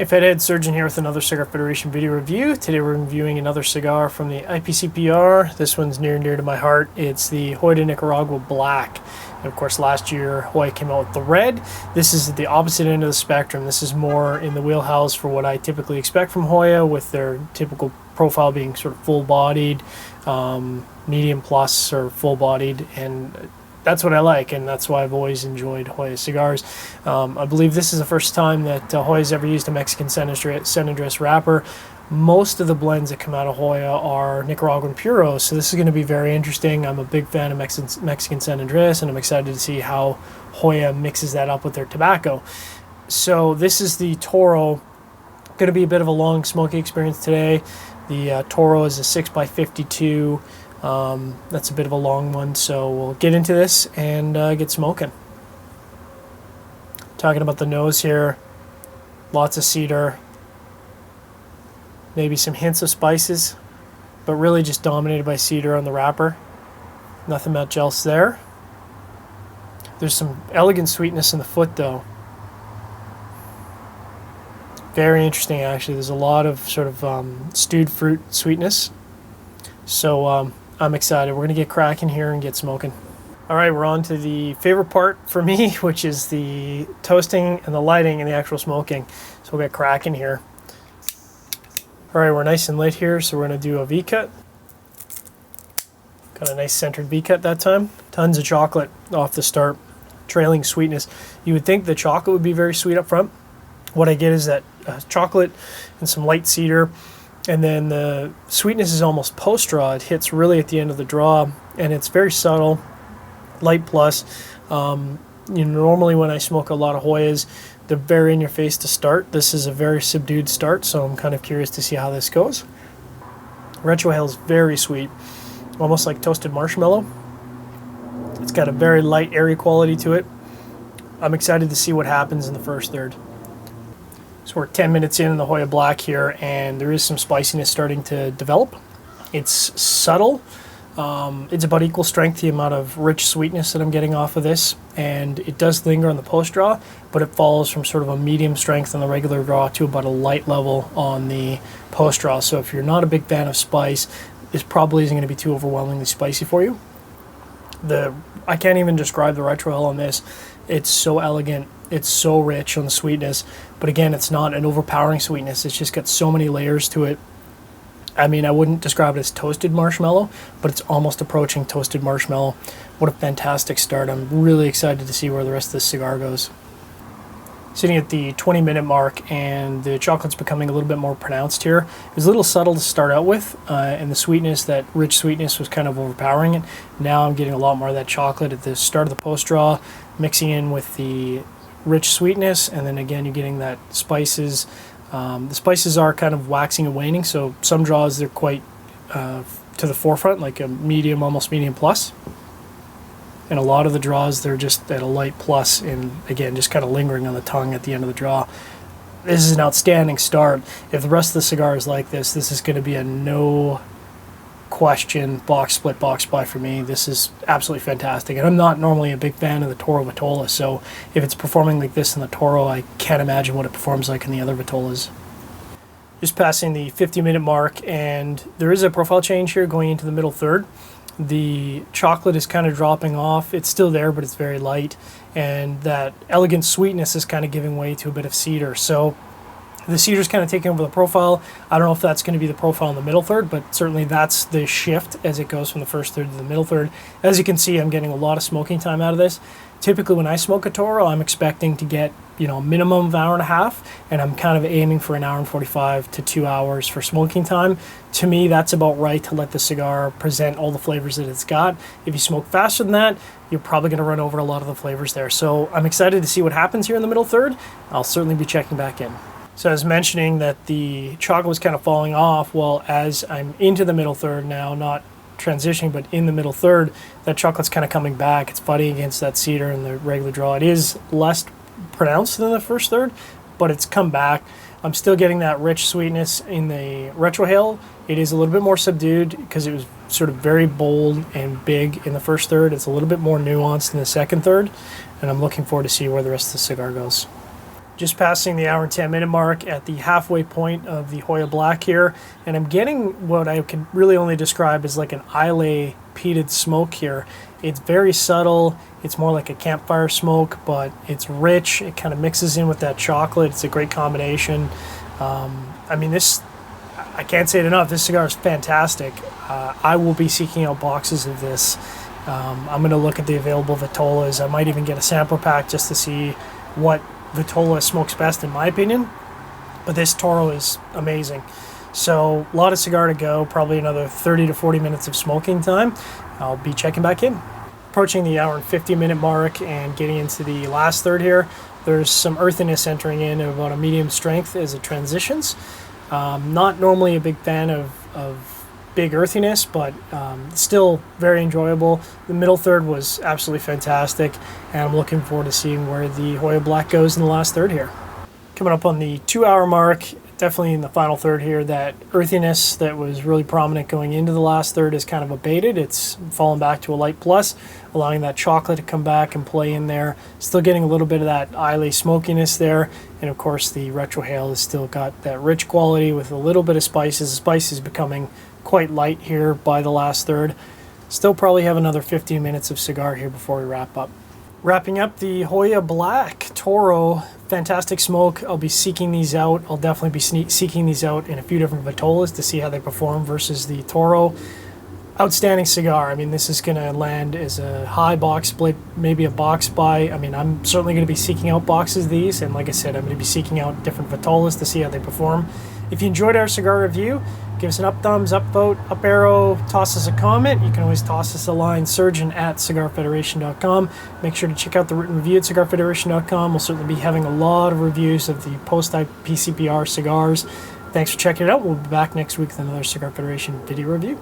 Hey Fedhead, Surgeon here with another Cigar Federation video review. Today we're reviewing another cigar from the IPCPR. This one's near and dear to my heart. It's the Joya de Nicaragua Black. And of course last year Joya came out with the red. This is at the opposite end of the spectrum. This is more in the wheelhouse for what I typically expect from Joya, with their typical profile being sort of full-bodied, medium plus or full-bodied, and that's what I like, and that's why I've always enjoyed Joya cigars. I believe this is the first time that Joya's ever used a Mexican San Andres wrapper. Most of the blends that come out of Joya are Nicaraguan puros, so this is going to be very interesting. I'm a big fan of Mexican San Andres, and I'm excited to see how Joya mixes that up with their tobacco. So this is the Toro. Going to be a bit of a long smoking experience today. The Toro is a 6x52. That's a bit of a long one, so we'll get into this and get smoking. Talking about the nose here, lots of cedar, maybe some hints of spices, but really just dominated by cedar on the wrapper. Nothing much else there. There's some elegant sweetness in the foot though. Very interesting actually. There's a lot of sort of stewed fruit sweetness. So I'm excited. We're going to get cracking here and get smoking. All right, we're on to the favorite part for me, which is the toasting and the lighting and the actual smoking. So we'll get cracking here. All right, we're nice and lit here, so we're going to do a V-cut. Got a nice centered V-cut that time. Tons of chocolate off the start, trailing sweetness. You would think the chocolate would be very sweet up front. What I get is that chocolate and some light cedar, and then the sweetness is almost post-draw. It hits really at the end of the draw, and it's very subtle, light plus. Normally when I smoke a lot of Joyas, they're very in your face to start. This is a very subdued start, so I'm kind of curious to see how this goes. Retrohale is very sweet, almost like toasted marshmallow. It's got a very light, airy quality to it. I'm excited to see what happens in the first third. So we're 10 minutes in the Joya Black here, and there is some spiciness starting to develop. It's subtle. It's about equal strength to the amount of rich sweetness that I'm getting off of this, and it does linger on the post draw, but it falls from sort of a medium strength on the regular draw to about a light level on the post draw. So if you're not a big fan of spice, this probably isn't going to be too overwhelmingly spicy for you. I can't even describe the retrohale on this. It's so elegant. It's so rich on the sweetness, but again, it's not an overpowering sweetness. It's just got so many layers to it. I mean, I wouldn't describe it as toasted marshmallow, but it's almost approaching toasted marshmallow. What a fantastic start. I'm really excited to see where the rest of this cigar goes. Sitting at the 20-minute mark, and the chocolate's becoming a little bit more pronounced here. It was a little subtle to start out with, and the sweetness, that rich sweetness, was kind of overpowering it. Now I'm getting a lot more of that chocolate at the start of the post-draw, mixing in with the rich sweetness, and then again you're getting that spices. The spices are kind of waxing and waning, so some draws they're quite to the forefront, like a medium, almost medium plus. And a lot of the draws, they're just at a light plus, and again, just kind of lingering on the tongue at the end of the draw. This is an outstanding start. If the rest of the cigar is like this, this is going to be a no question box split, box buy for me. This is absolutely fantastic, and I'm not normally a big fan of the Toro Vitola, so if it's performing like this in the Toro, I can't imagine what it performs like in the other Vitolas. Just passing the 50-minute mark, and there is a profile change here going into the middle third. The chocolate is kind of dropping off. It's still there, but it's very light, and that elegant sweetness is kind of giving way to a bit of cedar. So the cedar's kind of taking over the profile. I don't know if that's going to be the profile in the middle third, but certainly that's the shift as it goes from the first third to the middle third. As you can see, I'm getting a lot of smoking time out of this. Typically when I smoke a Toro, I'm expecting to get, a minimum of an hour and a half, and I'm kind of aiming for an hour and 45 to 2 hours for smoking time. To me, that's about right to let the cigar present all the flavors that it's got. If you smoke faster than that, you're probably going to run over a lot of the flavors there. So I'm excited to see what happens here in the middle third. I'll certainly be checking back in. So I was mentioning that the chocolate was kind of falling off. Well, as I'm into the middle third now, not transitioning, but in the middle third, that chocolate's kind of coming back. It's fighting against that cedar in the regular draw. It is less pronounced than the first third, but it's come back. I'm still getting that rich sweetness in the retrohale. It is a little bit more subdued because it was sort of very bold and big in the first third. It's a little bit more nuanced in the second third, and I'm looking forward to see where the rest of the cigar goes. Just passing the hour and 10-minute mark at the halfway point of the Joya Black here, and I'm getting what I can really only describe as like an Islay peated smoke here. It's very subtle. It's more like a campfire smoke, but it's rich. It kind of mixes in with that chocolate. It's a great combination. I mean, I can't say it enough. This cigar is fantastic. I will be seeking out boxes of this. I'm going to look at the available Vitolas. I might even get a sampler pack just to see what Vitola smokes best in my opinion, but this Toro is amazing. So a lot of cigar to go, probably another 30 to 40 minutes of smoking time. I'll be checking back in. Approaching the hour and 50-minute mark and getting into the last third here. There's some earthiness entering in at about a medium strength as it transitions. Not normally a big fan of big earthiness, but still very enjoyable. The middle third was absolutely fantastic, and I'm looking forward to seeing where the Joya Black goes in the last third here. Coming up on the 2-hour mark, definitely in the final third here, that earthiness that was really prominent going into the last third is kind of abated. It's fallen back to a light plus, allowing that chocolate to come back and play in there. Still getting a little bit of that Islay smokiness there, and of course the retrohale has still got that rich quality with a little bit of spices. The spice is becoming quite light here by the last third. Still probably have another 15 minutes of cigar here before we wrap up. Wrapping up the Joya Black Toro, fantastic smoke. I'll be seeking these out. I'll definitely be seeking these out in a few different Vitolas to see how they perform versus the Toro. Outstanding cigar. I mean, this is going to land as a high box split, maybe a box buy. I mean, I'm certainly going to be seeking out boxes of these, and like I said, I'm going to be seeking out different Vitolas to see how they perform. If you enjoyed our cigar review, give us an up thumbs, up vote, up arrow, toss us a comment. You can always toss us a line, surgeon@cigarfederation.com. Make sure to check out the written review at cigarfederation.com. We'll certainly be having a lot of reviews of the post-IPCPR cigars. Thanks for checking it out. We'll be back next week with another Cigar Federation video review.